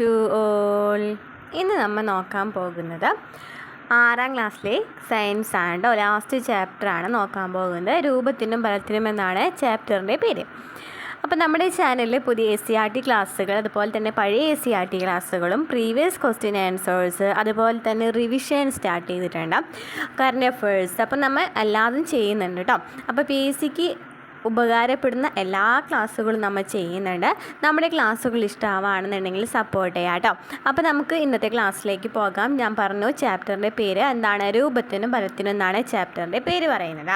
To all. ഇന്ന് നമ്മൾ നോക്കാൻ പോകുന്നത് 6ാം ക്ലാസ്സിലെ സയൻസ് ആണ് കേട്ടോ. ലാസ്റ്റ് ചാപ്റ്ററാണ് നോക്കാൻ പോകുന്നത്. രൂപത്തിനും ഫലത്തിനും എന്നാണ് ചാപ്റ്ററിൻ്റെ പേര്. അപ്പോൾ നമ്മുടെ ചാനലിൽ പുതിയ SCERT ക്ലാസ്സുകൾ, അതുപോലെ തന്നെ പഴയ SCERT ക്ലാസ്സുകളും പ്രീവിയസ് ക്വസ്റ്റ്യൻ ആൻസേഴ്സ്, അതുപോലെ തന്നെ റിവിഷൻ സ്റ്റാർട്ട് ചെയ്തിട്ടുണ്ട്, കറണ്ട് അഫയേഴ്സ്. അപ്പോൾ നമ്മൾ എല്ലാതും ചെയ്യുന്നുണ്ട് കേട്ടോ. അപ്പോൾ PSCക്ക് ഉപകാരപ്പെടുന്ന എല്ലാ ക്ലാസ്സുകളും നമ്മൾ ചെയ്യുന്നുണ്ട്. നമ്മുടെ ക്ലാസ്സുകൾ ഇഷ്ടമാവുകയാണെന്നുണ്ടെങ്കിൽ സപ്പോർട്ട് ചെയ്യാം കേട്ടോ. അപ്പോൾ നമുക്ക് ഇന്നത്തെ ക്ലാസ്സിലേക്ക് പോകാം. ഞാൻ പറഞ്ഞു ചാപ്റ്ററിൻ്റെ പേര് എന്താണ്, രൂപത്തിനും ഫലത്തിനും എന്നാണ് ചാപ്റ്ററിൻ്റെ പേര് പറയുന്നത്.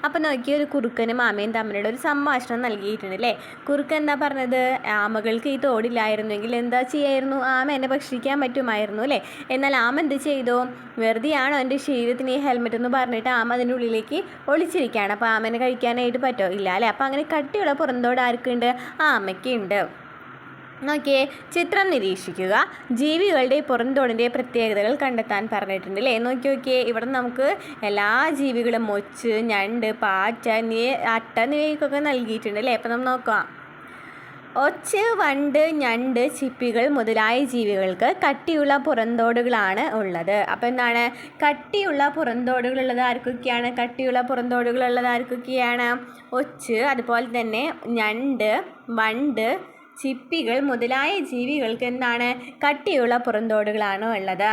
അപ്പോൾ നോക്കി, ഒരു കുറുക്കനും ആമയും തമ്മിലുള്ള ഒരു സംഭാഷണം നൽകിയിട്ടുണ്ട് അല്ലേ. കുറുക്കൻ എന്താ പറഞ്ഞത്, ആമകൾക്ക് ഈ തോടില്ലായിരുന്നെങ്കിൽ എന്താ ചെയ്യായിരുന്നു, ആമ എന്നെ ഭക്ഷിക്കാൻ പറ്റുമായിരുന്നു അല്ലേ. എന്നാൽ ആമ എന്ത് ചെയ്തു, വെറുതെയാണോ എൻ്റെ ശരീരത്തിന് ഈ ഹെൽമെറ്റ് എന്ന് പറഞ്ഞിട്ട് ആമ അതിൻ്റെ ഉള്ളിലേക്ക് ഒളിച്ചിരിക്കുകയാണ്. അപ്പോൾ ആമനെ കഴിക്കാനായിട്ട് പറ്റുമോ, ഇല്ല അല്ലേ. അപ്പോൾ അങ്ങനെ കട്ടിയുള്ള പുറന്തോട് ആർക്കുണ്ട്, ആമയ്ക്കുണ്ട്. നോക്കിയേ, ചിത്രം നിരീക്ഷിക്കുക. ജീവികളുടെ പുറന്തോടിൻ്റെ പ്രത്യേകതകൾ കണ്ടെത്താൻ പറഞ്ഞിട്ടുണ്ട് അല്ലേ. നോക്കിയേ, ഇവിടെ നമുക്ക് എല്ലാ ജീവികളും മൊച്ച്, ഞണ്ട്, പാറ്റ, അട്ട എന്നിവയ്ക്കൊക്കെ നൽകിയിട്ടുണ്ട് അല്ലേ. അപ്പോൾ നമ്മൾ നോക്കാം. ഒച്ച്, വണ്ട്, ഞണ്ട്, ചിപ്പികൾ മുതലായ ജീവികൾക്ക് കട്ടിയുള്ള പുറന്തോടുകളാണ് ഉള്ളത്. അപ്പോൾ എന്താണ്, കട്ടിയുള്ള പുറന്തോടുകളുള്ളത് ആർക്കൊക്കെയാണ്, കട്ടിയുള്ള പുറന്തോടുകളുള്ളത് ആർക്കൊക്കെയാണ്, ഒച്ച്, അതുപോലെ തന്നെ ഞണ്ട്, വണ്ട്, ചിപ്പികൾ മുതലായ ജീവികൾക്ക് എന്താണ്, കട്ടിയുള്ള പുറന്തോടുകളാണ് ഉള്ളത്.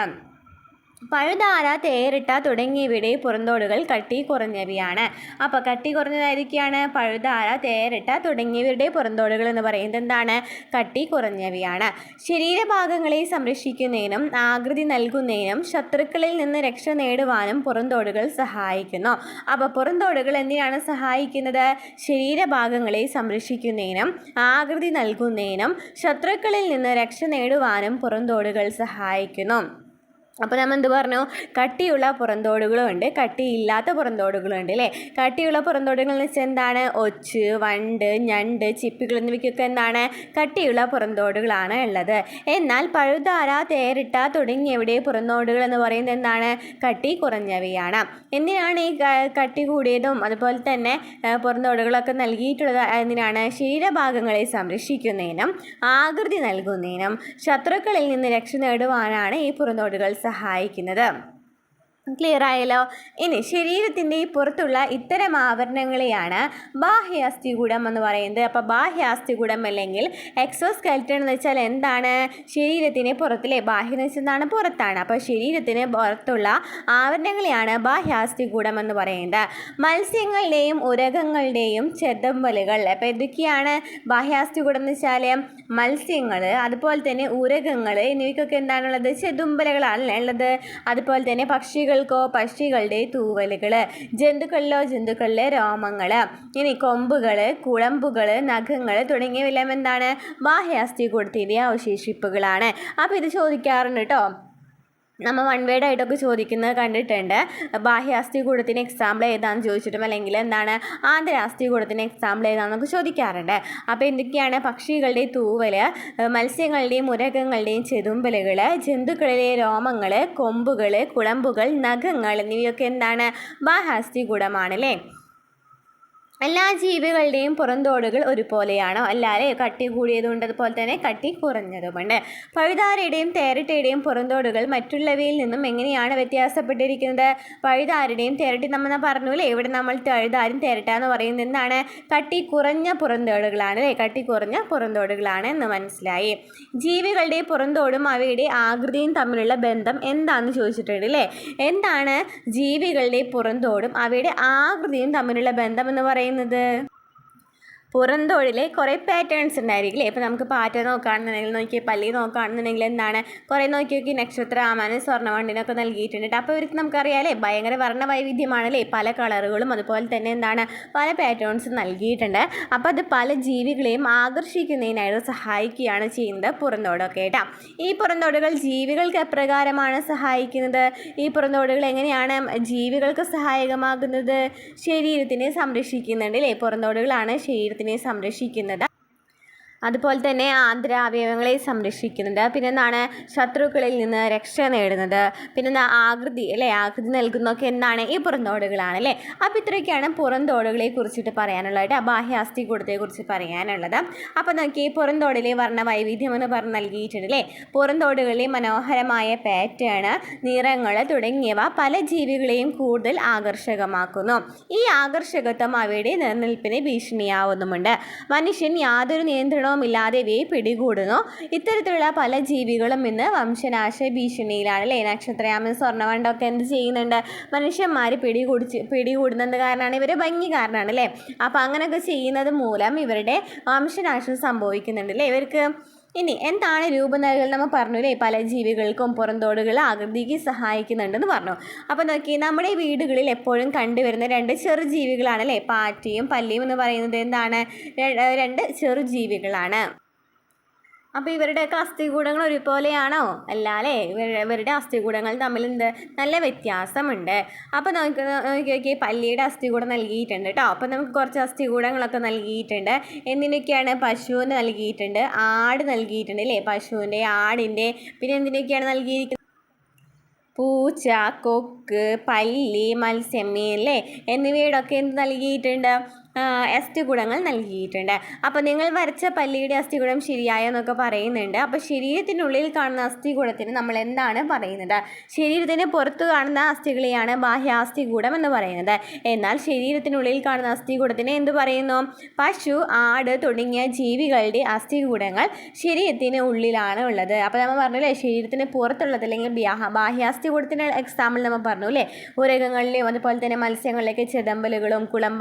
പഴുതാര, തേരട്ട തുടങ്ങിയവയുടെ പുറന്തോടുകൾ കട്ടി കുറഞ്ഞവയാണ്. അപ്പോൾ കട്ടി കുറഞ്ഞതായിരിക്കുകയാണ് പഴുതാര, തേരട്ട തുടങ്ങിയവരുടെ പുറന്തോടുകൾ എന്ന് പറയുന്നത് എന്താണ്, കട്ടി കുറഞ്ഞവയാണ്. ശരീരഭാഗങ്ങളെ സംരക്ഷിക്കുന്നതിനും ആകൃതി നൽകുന്നതിനും ശത്രുക്കളിൽ നിന്ന് രക്ഷ നേടുവാനും പുറന്തോടുകൾ സഹായിക്കുന്നു. അപ്പോൾ പുറന്തോടുകൾ എന്തിനാണ് സഹായിക്കുന്നത്, ശരീരഭാഗങ്ങളെ സംരക്ഷിക്കുന്നതിനും ആകൃതി നൽകുന്നതിനും ശത്രുക്കളിൽ നിന്ന് രക്ഷ നേടുവാനും പുറന്തോടുകൾ സഹായിക്കുന്നു. അപ്പോൾ നമ്മൾ എന്ത് പറഞ്ഞു, കട്ടിയുള്ള പുറന്തോടുകളും ഉണ്ട്, കട്ടിയില്ലാത്ത പുറന്തോടുകളും ഉണ്ട് അല്ലേ. കട്ടിയുള്ള പുറന്തോടുകൾ എന്ന് വെച്ചാൽ എന്താണ്, ഒച്ച്, വണ്ട്, ഞണ്ട്, ചിപ്പികൾ എന്നിവയ്ക്കൊക്കെ എന്താണ്, കട്ടിയുള്ള പുറന്തോടുകളാണ് ഉള്ളത്. എന്നാൽ പഴുതാര, തേരട്ട തുടങ്ങിയവയുടെ പുറന്തോടുകൾ എന്ന് പറയുന്നത് എന്താണ്, കട്ടി കുറഞ്ഞവയാണ്. എന്തിനാണ് ഈ കട്ടി കൂടിയതും അതുപോലെ തന്നെ പുറന്തോടുകളൊക്കെ നൽകിയിട്ടുള്ളത്, എന്തിനാണ്, ശരീരഭാഗങ്ങളെ സംരക്ഷിക്കുന്നതിനും ആകൃതി നൽകുന്നതിനും ശത്രുക്കളിൽ നിന്ന് രക്ഷ നേടുവാനാണ് ഈ പുറന്തോടുകൾ സഹായിക്കുന്നത്. ക്ലിയർ ആയല്ലോ. ഇനി ശരീരത്തിൻ്റെ പുറത്തുള്ള ഇത്തരം ആവരണങ്ങളെയാണ് ബാഹ്യാസ്ഥികൂടം എന്ന് പറയുന്നത്. അപ്പോൾ ബാഹ്യാസ്ഥികൂടം അല്ലെങ്കിൽ എക്സോസ്കെൽറ്റൺ എന്ന് വെച്ചാൽ എന്താണ്, ശരീരത്തിന് പുറത്തിലെ, ബാഹ്യം എന്ന് വെച്ചാൽ എന്താണ്, പുറത്താണ്. അപ്പോൾ ശരീരത്തിന് പുറത്തുള്ള ആവരണങ്ങളെയാണ് ബാഹ്യാസ്ഥികൂടം എന്ന് പറയുന്നത്. മത്സ്യങ്ങളുടെയും ഉരകങ്ങളുടെയും ചെതമ്പലുകൾ. അപ്പോൾ എന്തൊക്കെയാണ് ബാഹ്യാസ്ഥികൂടം എന്ന് വെച്ചാൽ, മത്സ്യങ്ങൾ, അതുപോലെ തന്നെ ഉരകങ്ങൾ എന്നിവയ്ക്കൊക്കെ എന്താണുള്ളത്, ചെതുമ്പലുകളാണ് ഉള്ളത്. അതുപോലെ തന്നെ പക്ഷികളുടെ തൂവലുകൾ, ജന്തുക്കളിലെ രോമങ്ങൾ, ഇനി കൊമ്പുകൾ, കുളമ്പുകൾ, നഖങ്ങൾ തുടങ്ങിയവയെല്ലാം എന്താണ്, ബാഹ്യാസ്ഥികൂടത്തിൻ്റെ അവശേഷിപ്പുകളാണ്. അപ്പോൾ ഇത് ചോദിക്കാറുണ്ട് കേട്ടോ. നമ്മൾ വൺ വേർഡ് ആയിട്ടൊക്കെ ചോദിക്കുന്നത് കണ്ടിട്ടുണ്ട്. ബാഹ്യാസ്ഥികൂടത്തിന് എക്സാമ്പിൾ ഏതാണെന്ന് ചോദിച്ചിട്ടും അല്ലെങ്കിൽ എന്താണ്, ആന്തരാസ്ഥികൂടത്തിന് എക്സാമ്പിൾ ഏതാണെന്നൊക്കെ ചോദിക്കാറുണ്ട്. അപ്പോൾ എന്തൊക്കെയാണ്, പക്ഷികളുടെ തൂവൽ, മത്സ്യങ്ങളുടെയും ഉരകങ്ങളുടെയും ചെതുമ്പലുകൾ, ജന്തുക്കളിലെ രോമങ്ങൾ, കൊമ്പുകൾ, കുളമ്പുകൾ, നഖങ്ങൾ എന്നിവയൊക്കെ എന്താണ്, ബാഹ്യാസ്ഥികൂടമാണ് അല്ലേ. എല്ലാ ജീവികളുടെയും പുറന്തോടുകൾ ഒരുപോലെയാണോ, അല്ലാതെ കട്ടി കൂടിയതുകൊണ്ട് അതുപോലെ തന്നെ കട്ടി കുറഞ്ഞതുമുണ്ട്. പഴുതാരയുടെയും തേരട്ടയുടെയും പുറന്തോടുകൾ മറ്റുള്ളവയിൽ നിന്നും എങ്ങനെയാണ് വ്യത്യാസപ്പെട്ടിരിക്കുന്നത്, പഴുതാരയുടെയും തേരട്ടയും നമ്മൾ പറഞ്ഞു അല്ലേ. ഇവിടെ നമ്മൾ പഴുതാരും തേരട്ട എന്ന് പറയുന്നത് എന്താണ്, കട്ടി കുറഞ്ഞ പുറന്തോടുകളാണ് അല്ലേ, കട്ടി കുറഞ്ഞ പുറന്തോടുകളാണ് എന്ന് മനസ്സിലായി. ജീവികളുടെ പുറന്തോടും അവയുടെ ആകൃതിയും തമ്മിലുള്ള ബന്ധം എന്താണെന്ന് ചോദിച്ചിട്ടുണ്ട് അല്ലേ. എന്താണ് ജീവികളുടെ പുറന്തോടും അവയുടെ ആകൃതിയും തമ്മിലുള്ള ബന്ധം എന്ന് പറയുന്നത്, പുറന്തോടിലെ കുറേ പാറ്റേൺസ് ഉണ്ടായിരിക്കില്ലേ. ഇപ്പോൾ നമുക്ക് പാറ്റ നോക്കുകയാണെന്നുണ്ടെങ്കിൽ, നോക്കി പല്ലി നോക്കുകയാണെന്നുണ്ടെങ്കിൽ എന്താണ്, കുറേ നോക്കി നക്ഷത്ര, ആമാനും സ്വർണ്ണവണ്ടിനൊക്കെ നൽകിയിട്ടുണ്ട്. അപ്പോൾ ഇവർക്ക് നമുക്കറിയാമല്ലേ, ഭയങ്കര വർണ്ണവൈവിധ്യമാണല്ലേ, പല കളറുകളും അതുപോലെ തന്നെ എന്താണ്, പല പാറ്റേൺസും നൽകിയിട്ടുണ്ട്. അപ്പോൾ അത് പല ജീവികളെയും ആകർഷിക്കുന്നതിനായിട്ട് സഹായിക്കുകയാണ് ചെയ്യുന്നത് പുറന്തോടൊക്കെ കേട്ടോ. ഈ പുറന്തോടുകൾ ജീവികൾക്ക് എപ്രകാരമാണ് സഹായിക്കുന്നത്, ഈ പുറന്തോടുകൾ എങ്ങനെയാണ് ജീവികൾക്ക് സഹായകമാകുന്നത്, ശരീരത്തിനെ സംരക്ഷിക്കുന്നുണ്ട് അല്ലേ. പുറന്തോടുകളാണ് ശരീരത്തിനെ സംരക്ഷിക്കുന്നത്. അതുപോലെ തന്നെ ആന്തരാവയവങ്ങളെ സംരക്ഷിക്കുന്നുണ്ട്. പിന്നെന്താണ് ശത്രുക്കളിൽ നിന്ന് രക്ഷ നേടുന്നത്. പിന്നെന്താ ആകൃതി അല്ലേ, ആകൃതി നൽകുന്നതൊക്കെ എന്താണ് ഈ പുറന്തോടുകളാണ് അല്ലേ. അപ്പോൾ ഇത്രയൊക്കെയാണ് പുറന്തോടുകളെ കുറിച്ചിട്ട് പറയാനുള്ളത്, ബാഹ്യാസ്ഥികൂടത്തെ കുറിച്ച് പറയാനുള്ളത്. അപ്പോൾ നോക്കി പുറന്തോടിലെ വർണ്ണ വൈവിധ്യം എന്ന് പറഞ്ഞ് നൽകിയിട്ടുണ്ട് അല്ലേ. പുറന്തോടുകളിലെ മനോഹരമായ പാറ്റേൺ, നിറങ്ങൾ തുടങ്ങിയവ പല ജീവികളെയും കൂടുതൽ ആകർഷകമാക്കുന്നു. ഈ ആകർഷകത്വം അവയുടെ നിലനിൽപ്പിന് ഭീഷണിയാവുന്നുമുണ്ട്. മനുഷ്യൻ യാതൊരു നിയന്ത്രണവുമില്ലാതെ ഇവയെ പിടികൂടുന്നു. ഇത്തരത്തിലുള്ള പല ജീവികളും ഇന്ന് വംശനാശ ഭീഷണിയിലാണ് അല്ലേ. നക്ഷത്രയാമ, സ്വർണ്ണവണ്ടൊക്കെ എന്ത് ചെയ്യുന്നുണ്ട്, മനുഷ്യന്മാർ പിടികൂടുന്നത് കാരണമാണ്, ഇവർ ഭംഗി കാരണമാണ് അല്ലേ. അപ്പോൾ അങ്ങനെയൊക്കെ ചെയ്യുന്നത് മൂലം ഇവരുടെ വംശനാശം സംഭവിക്കുന്നുണ്ട് അല്ലേ ഇവർക്ക്. ഇനി എന്താണ് രൂപം നൽകൽ നമ്മൾ പറഞ്ഞു അല്ലേ. പല ജീവികൾക്കും പുറന്തോടുകൾ ആകൃതിക്ക് സഹായിക്കുന്നുണ്ടെന്ന് പറഞ്ഞു. അപ്പോൾ നോക്കി, നമ്മുടെ വീടുകളിൽ എപ്പോഴും കണ്ടുവരുന്ന രണ്ട് ചെറു ജീവികളാണ് അല്ലേ, പാറ്റയും പല്ലിയും എന്ന് പറയുന്നത് എന്താണ്, രണ്ട് ചെറു ജീവികളാണ്. അപ്പോൾ ഇവരുടെയൊക്കെ അസ്ഥികൂടങ്ങൾ ഒരുപോലെയാണോ? അല്ല അല്ലേ. ഇവരുടെ അസ്ഥികൂടങ്ങൾ തമ്മിൽ നല്ല വ്യത്യാസമുണ്ട്. അപ്പോൾ നോക്കി പല്ലിയുടെ അസ്ഥികൂടം നൽകിയിട്ടുണ്ട് കേട്ടോ. അപ്പോൾ നമുക്ക് കുറച്ച് അസ്ഥികൂടങ്ങളൊക്കെ നൽകിയിട്ടുണ്ട്. എന്തിനൊക്കെയാണ്? പശുവിന് നൽകിയിട്ടുണ്ട്, ആട് നൽകിയിട്ടുണ്ട് അല്ലേ, പശുവിൻ്റെ, ആടിൻ്റെ. പിന്നെ എന്തിനൊക്കെയാണ് നൽകിയിരിക്കുന്നത്? പൂച്ച, കൊക്ക്, പല്ലി, മത്സ്യമീൻ അല്ലേ എന്നിവയുടെയൊക്കെ എന്ത് നൽകിയിട്ടുണ്ട്? അസ്ഥികൂടങ്ങൾ നൽകിയിട്ടുണ്ട്. അപ്പോൾ നിങ്ങൾ വരച്ച പല്ലിയുടെ അസ്ഥികൂടം ശരിയായോ എന്നൊക്കെ പറയുന്നുണ്ട്. അപ്പോൾ ശരീരത്തിനുള്ളിൽ കാണുന്ന അസ്ഥികൂടത്തിന് നമ്മൾ എന്താണ് പറയുന്നത്? ശരീരത്തിന് പുറത്ത് കാണുന്ന അസ്ഥികളെയാണ് ബാഹ്യാസ്ഥികൂടം എന്ന് പറയുന്നത്. എന്നാൽ ശരീരത്തിനുള്ളിൽ കാണുന്ന അസ്ഥികൂടത്തിന് എന്ത് പറയുന്നു? പശു, ആട് തുടങ്ങിയ ജീവികളുടെ അസ്ഥികൂടങ്ങൾ ശരീരത്തിന് ഉള്ളിലാണ് ഉള്ളത്. അപ്പോൾ നമ്മൾ പറഞ്ഞല്ലേ, ശരീരത്തിന് പുറത്തുള്ളത് അല്ലെങ്കിൽ ബാഹ്യാസ്ഥികൂടത്തിൻ്റെ എക്സാമ്പിൾ നമ്മൾ പറഞ്ഞു അല്ലേ. ഉരകങ്ങളിലെയും അതുപോലെ തന്നെ മത്സ്യങ്ങളിലേക്ക് ചെതമ്പലുകളും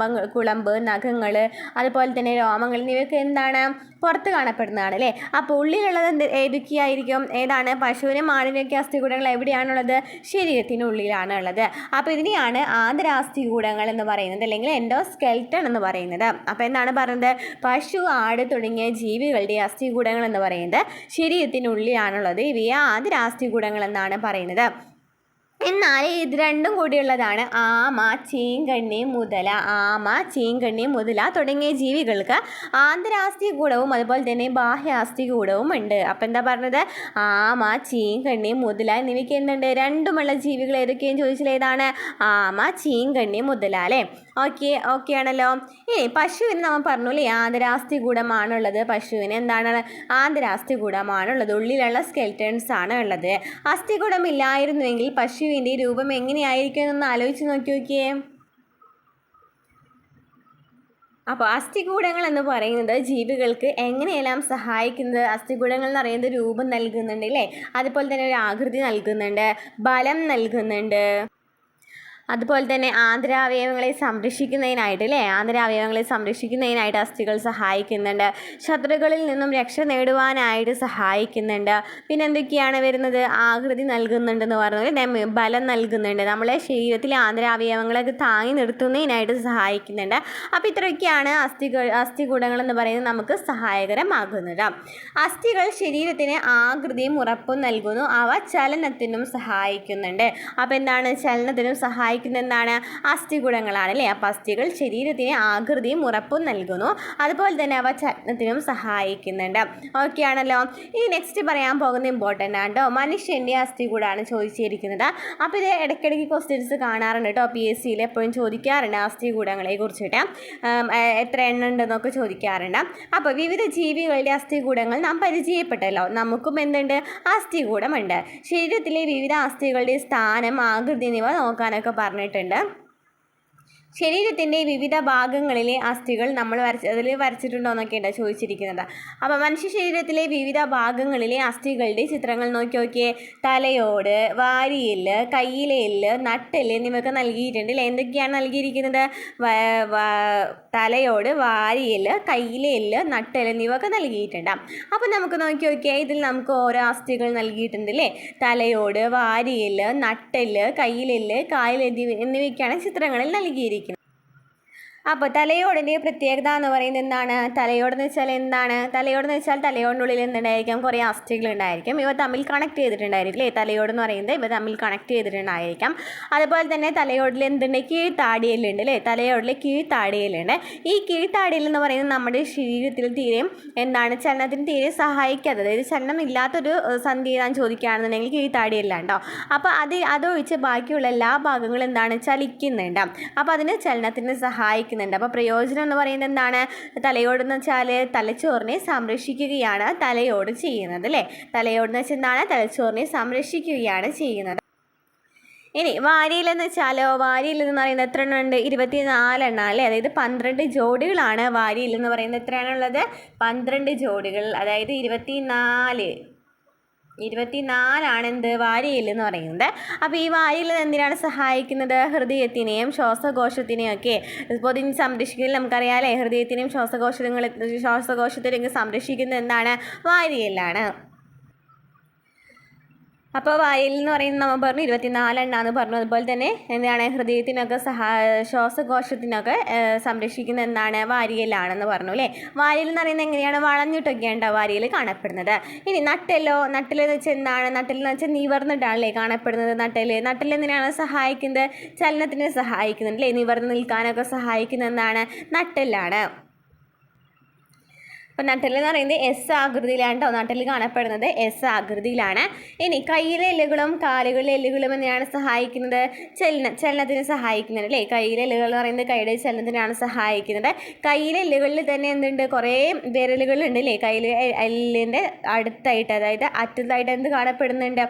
കുളമ്പ്, നഖങ്ങൾ, അതുപോലെ തന്നെ രോമങ്ങൾ എന്നിവയൊക്കെ എന്താണ്? പുറത്ത് കാണപ്പെടുന്നതാണ് അല്ലേ. അപ്പോൾ ഉള്ളിലുള്ളത് ഏതൊക്കെയായിരിക്കും? ഏതാണ്? പശുവിനും ആടിനൊക്കെ അസ്ഥികൂടങ്ങൾ എവിടെയാണുള്ളത്? ശരീരത്തിനുള്ളിലാണ് ഉള്ളത്. അപ്പോൾ ഇതിനെയാണ് ആന്തരാസ്ഥികൂടങ്ങൾ എന്ന് പറയുന്നത്, അല്ലെങ്കിൽ എൻഡോസ്കെൽട്ടൺ എന്ന് പറയുന്നത്. അപ്പോൾ എന്താണ് പറയുന്നത്? പശു, ആട് തുടങ്ങിയ ജീവികളുടെ അസ്ഥികൂടങ്ങൾ എന്ന് പറയുന്നത് ശരീരത്തിനുള്ളിലാണുള്ളത്. ഇവയെ ആന്തരാസ്ഥികൂടങ്ങൾ എന്നാണ് പറയുന്നത്. എന്നാൽ ഇത് രണ്ടും കൂടിയുള്ളതാണ് ആമ, ചീങ്കണ്ണി, മുതല. ആമ, ചീങ്കണ്ണി, മുതല തുടങ്ങിയ ജീവികൾക്ക് ആന്തരാസ്ഥികൂടവും അതുപോലെ തന്നെ ബാഹ്യാസ്ഥികൂടവും ഉണ്ട്. അപ്പം എന്താ പറഞ്ഞത്? ആമ, ചീങ്കണ്ണി, മുതല എന്നിവയ്ക്ക് എന്തുണ്ട്? രണ്ടുമുള്ള ജീവികൾ ഏതൊക്കെയും ചോദിച്ചാൽ ഏതാണ്? ആമ, ചീങ്കണ്ണി, മുതല അല്ലേ. ഓക്കെ ആണല്ലോ. ഇനി പശുവിന് നമ്മൾ പറഞ്ഞു അല്ലേ, ആന്തരാസ്ഥികൂടമാണുള്ളത്. പശുവിന് എന്താണ്? ആന്തരാസ്ഥികൂടമാണുള്ളത്. ഉള്ളിലുള്ള സ്കെൽറ്റൺസ് ആണ് ഉള്ളത്. അസ്ഥികൂടം ഇല്ലായിരുന്നുവെങ്കിൽ പശുവിൻ്റെ രൂപം എങ്ങനെയായിരിക്കും എന്ന് ആലോചിച്ച് നോക്കിയേ. അപ്പോൾ അസ്ഥികൂടങ്ങൾ എന്ന് പറയുന്നത് ജീവികൾക്ക് എങ്ങനെയെല്ലാം സഹായിക്കുന്നത്? അസ്ഥികൂടങ്ങൾ എന്ന് പറയുന്നത് രൂപം നൽകുന്നുണ്ട് അല്ലേ, അതുപോലെ തന്നെ ഒരു ആകൃതി നൽകുന്നുണ്ട്, ബലം നൽകുന്നുണ്ട്, അതുപോലെ തന്നെ ആന്തരാവയവങ്ങളെ സംരക്ഷിക്കുന്നതിനായിട്ട് അല്ലേ, ആന്തരാവയവങ്ങളെ സംരക്ഷിക്കുന്നതിനായിട്ട് അസ്ഥികൾ സഹായിക്കുന്നുണ്ട്. ശത്രുക്കളിൽ നിന്നും രക്ഷ നേടുവാനായിട്ട് സഹായിക്കുന്നുണ്ട്. പിന്നെ എന്തൊക്കെയാണ് വരുന്നത്? ആകൃതി നൽകുന്നുണ്ടെന്ന് പറഞ്ഞാൽ ബലം നൽകുന്നുണ്ട്. നമ്മളെ ശരീരത്തിലെ ആന്തരാവയവങ്ങളൊക്കെ താങ്ങി നിർത്തുന്നതിനായിട്ട് സഹായിക്കുന്നുണ്ട്. അപ്പോൾ ഇത്രയൊക്കെയാണ് അസ്ഥികൂടങ്ങൾ എന്ന് പറയുന്നത് നമുക്ക് സഹായകരമാകുന്നത്. അസ്ഥികൾ ശരീരത്തിന് ആകൃതിയും ഉറപ്പും നൽകുന്നു. അവ ചലനത്തിനും സഹായിക്കുന്നുണ്ട്. അപ്പോൾ എന്താണ് ചലനത്തിനും സഹായിക്കുന്നത്? എന്താണ്? അസ്ഥികൂടങ്ങളാണ് അല്ലേ. അപ്പോൾ അസ്ഥികൾ ശരീരത്തിന് ആകൃതിയും ഉറപ്പും നൽകുന്നു, അതുപോലെ തന്നെ അവ ചലനത്തിനും സഹായിക്കുന്നുണ്ട്. ഓക്കെ ആണല്ലോ. ഇനി നെക്സ്റ്റ് പറയാൻ പോകുന്ന ഇമ്പോർട്ടൻ്റ് ആണ് കേട്ടോ. മനുഷ്യൻ്റെ അസ്ഥികൂടമാണ് ചോദിച്ചിരിക്കുന്നത്. അപ്പോൾ ഇത് ഇടയ്ക്കിടയ്ക്ക് ക്വസ്റ്റ്യൻസ് കാണാറുണ്ട് കേട്ടോ. PSCയിൽ എപ്പോഴും ചോദിക്കാറുണ്ട് അസ്ഥികൂടങ്ങളെ കുറിച്ചിട്ട്. എത്ര എണ്ണം ഉണ്ടെന്നൊക്കെ ചോദിക്കാറുണ്ട്. അപ്പോൾ വിവിധ ജീവികളുടെ അസ്ഥികൂടങ്ങൾ നാം പരിചയപ്പെട്ടല്ലോ. നമുക്കും എന്തുണ്ട്? അസ്ഥികൂടമുണ്ട്. ശരീരത്തിലെ വിവിധ അസ്ഥികളുടെ സ്ഥാനം, ആകൃതി എന്നിവ നോക്കാനൊക്കെ പറഞ്ഞിട്ടുണ്ട്. ശരീരത്തിൻ്റെ വിവിധ ഭാഗങ്ങളിലെ അസ്ഥികൾ നമ്മൾ വരച്ചിട്ടുണ്ടോ എന്നൊക്കെയാണ് ചോദിച്ചിരിക്കുന്നത്. അപ്പോൾ മനുഷ്യ ശരീരത്തിലെ വിവിധ ഭാഗങ്ങളിലെ അസ്ഥികളുടെ ചിത്രങ്ങൾ നോക്കിയേ. തലയോട്, വാരിയെല്ല്, കയ്യിലെ എല്ല്, നട്ടെല്ല് എന്നിവയൊക്കെ നൽകിയിട്ടുണ്ട് അല്ലേ. എന്തൊക്കെയാണ് നൽകിയിരിക്കുന്നത്? തലയോട്, വാരിയെല്ല്, കയ്യിലെ എല്ല്, നട്ടെല്ല് എന്നിവയൊക്കെ നൽകിയിട്ടുണ്ട്. അപ്പോൾ നമുക്ക് നോക്കിയേ, ഇതിൽ നമുക്ക് ഓരോ അസ്ഥികൾ നൽകിയിട്ടുണ്ട് അല്ലേ. തലയോട്, വാരിയെല്ല്, നട്ടെല്ല്, കയ്യിലെല്ല്, കായൽ എന്നിവയൊക്കെയാണ് ചിത്രങ്ങളിൽ നൽകിയിരിക്കുന്നത്. അപ്പോൾ തലയോടിൻ്റെ പ്രത്യേകത എന്ന് പറയുന്നത് എന്താണ്? തലയോടെന്ന് വെച്ചാൽ എന്താണ്? തലയോടെന്ന് വെച്ചാൽ തലയോടിനുള്ളിൽ എന്തുണ്ടായിരിക്കും? കുറേ അസ്ഥികളുണ്ടായിരിക്കും. ഇവ തമ്മിൽ കണക്ട് ചെയ്തിട്ടുണ്ടായിരിക്കും അല്ലേ? തലയോടെന്ന് പറയുന്നത് ഇവ തമ്മിൽ കണക്ട് ചെയ്തിട്ടുണ്ടായിരിക്കാം. അതുപോലെ തന്നെ തലയോടിൽ എന്തുണ്ട്? കീഴ്ത്താടിയെല്ലുണ്ട് അല്ലേ? തലയോടിൽ കീഴ്ത്താടിയെല്ലുണ്ട്. ഈ കീഴ്ത്താടിയെല്ല് എന്ന് പറയുന്നത് നമ്മുടെ ശരീരത്തിൽ തീരെ എന്താണ്? ചലനത്തിന് തീരെ സഹായിക്കാത്തത്, അതായത് ചലനം ഇല്ലാത്തൊരു സന്ധി ഞാൻ ചോദിക്കുകയാണെന്നുണ്ടെങ്കിൽ കീഴ്ത്താടിയെല്ലാണ്ടോ. അപ്പോൾ അതൊഴിച്ച് ബാക്കിയുള്ള എല്ലാ ഭാഗങ്ങളും എന്താണ്? ചലിക്കുന്നുണ്ട്. അപ്പോൾ അതിന് ചലനത്തിന് സഹായിക്കുന്നുണ്ട്. അപ്പോൾ പ്രയോജനം എന്ന് പറയുന്നത് എന്താണ്? തലയോടെന്ന് വെച്ചാൽ തലച്ചോറിനെ സംരക്ഷിക്കുകയാണ് തലയോട് ചെയ്യുന്നത് അല്ലേ? തലയോടെന്ന് വെച്ചാൽ എന്താണ്? തലച്ചോറിനെ സംരക്ഷിക്കുകയാണ് ചെയ്യുന്നത്. ഇനി വാരിയിലെന്ന് വെച്ചാലോ, വാരിയിലെന്ന് പറയുന്നത് എത്ര എണ്ണം ഉണ്ട്? 24 എണ്ണം അല്ലേ? അതായത് 12 ജോഡികളാണ് വാരിയിലെന്ന് പറയുന്നത്. എത്രയാണുള്ളത്? 12 ജോഡികൾ, അതായത് 24 എന്ത്? വാരിയെല്ല് എന്ന് പറയുന്നത്. അപ്പോൾ ഈ വാരിയെല്ല് എന്തിനാണ് സഹായിക്കുന്നത്? ഹൃദയത്തിനെയും ശ്വാസകോശത്തിനെയും ഒക്കെ പൊതിഞ്ഞ് സംരക്ഷിക്കുന്നത് നമുക്കറിയാം അല്ലേ? ഹൃദയത്തിനെയും ശ്വാസകോശത്തിനെയും സംരക്ഷിക്കുന്നത് എന്താണ്? വാരിയെല്ലാണ്. അപ്പോൾ വാരിയെല്ല് എന്ന് പറയുന്നത് നമ്മൾ പറഞ്ഞു 24 എണ്ണാന്ന് പറഞ്ഞു. അതുപോലെ തന്നെ എന്താണ്? ഹൃദയത്തിനൊക്കെ ശ്വാസകോശത്തിനൊക്കെ സംരക്ഷിക്കുന്ന എന്താണ്? വാരിയെല്ലാണെന്ന് പറഞ്ഞു അല്ലേ? വാരിയെല്ല് എന്ന് പറയുന്നത് എങ്ങനെയാണ്? വളഞ്ഞിട്ടൊക്കെയാണ് വാരിയെല്ല് കാണപ്പെടുന്നത്. ഇനി നട്ടെല്ലെന്ന് വെച്ചാൽ എന്താണ്? നട്ടെല്ലെന്ന് വെച്ചാൽ നിവർന്നിട്ടാണല്ലേ കാണപ്പെടുന്നത് നട്ടെല്ല് എന്തിനാണ് സഹായിക്കുന്നത്? ചലനത്തിന് സഹായിക്കുന്നുണ്ട് അല്ലേ? നിവർന്ന് നിൽക്കാനൊക്കെ സഹായിക്കുന്ന എന്താണ്? നട്ടെല്ലാണ്. അപ്പോൾ നട്ടെല്ലെന്ന് പറയുന്നത് എസ് ആകൃതിയിലാണ് കേട്ടോ. നട്ടെല്ല് കാണപ്പെടുന്നത് എസ് ആകൃതിയിലാണ്. ഇനി കയ്യിലെ എല്ലുകളും കാലുകളിലെ എല്ലുകളും എന്തിനാണ് സഹായിക്കുന്നത്? ചലനത്തിന് സഹായിക്കുന്നുണ്ട് അല്ലേ? കയ്യിലെ എല്ലുകൾ എന്ന് പറയുന്നത് കൈയുടെ ചലനത്തിനാണ് സഹായിക്കുന്നത്. കയ്യിലെ എല്ലുകളിൽ തന്നെ എന്തുണ്ട്? കുറേ വിരലുകളുണ്ട് അല്ലേ? കയ്യിലെ എല്ലിൻ്റെ അടുത്തായിട്ട്, അതായത് അറ്റത്തായിട്ട് എന്ത് കാണപ്പെടുന്നുണ്ട്?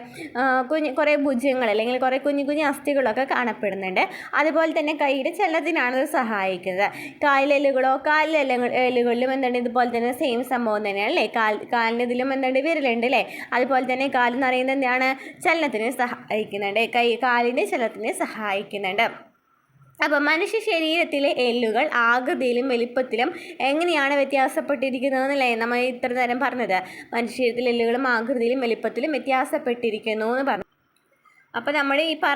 കുറേ ഭുജങ്ങൾ അല്ലെങ്കിൽ കുറേ കുഞ്ഞു അസ്ഥികളൊക്കെ കാണപ്പെടുന്നുണ്ട്. അതുപോലെ തന്നെ കൈയുടെ ചലനത്തിനാണ് ഇത് സഹായിക്കുന്നത്. കാലിലെ എല്ലുകളിലും എന്തുണ്ട്? ഇതുപോലെ തന്നെ സെയിം സംഭവം തന്നെയാണ് അല്ലേ? കാലിൻ്റെ ഇതിലും എന്തുണ്ട്? വിരലുണ്ട് അല്ലേ? അതുപോലെ തന്നെ കാലെന്ന് പറയുന്നത് എന്താണ്? ചലനത്തിന് സഹായിക്കുന്നുണ്ട്. കാലിൻ്റെ ചലനത്തിന് സഹായിക്കുന്നുണ്ട്. അപ്പോൾ മനുഷ്യ ശരീരത്തിലെ എല്ലുകൾ ആകൃതിയിലും വലിപ്പത്തിലും എങ്ങനെയാണ് വ്യത്യാസപ്പെട്ടിരിക്കുന്നതെന്നല്ലേ നമ്മൾ ഇത്ര നേരം പറഞ്ഞത്? മനുഷ്യ ശരീരത്തിലെ എല്ലുകളും ആകൃതിയിലും വലിപ്പത്തിലും വ്യത്യാസപ്പെട്ടിരിക്കുന്നു എന്ന് പറഞ്ഞു. അപ്പോൾ നമ്മൾ ഇപ്പോൾ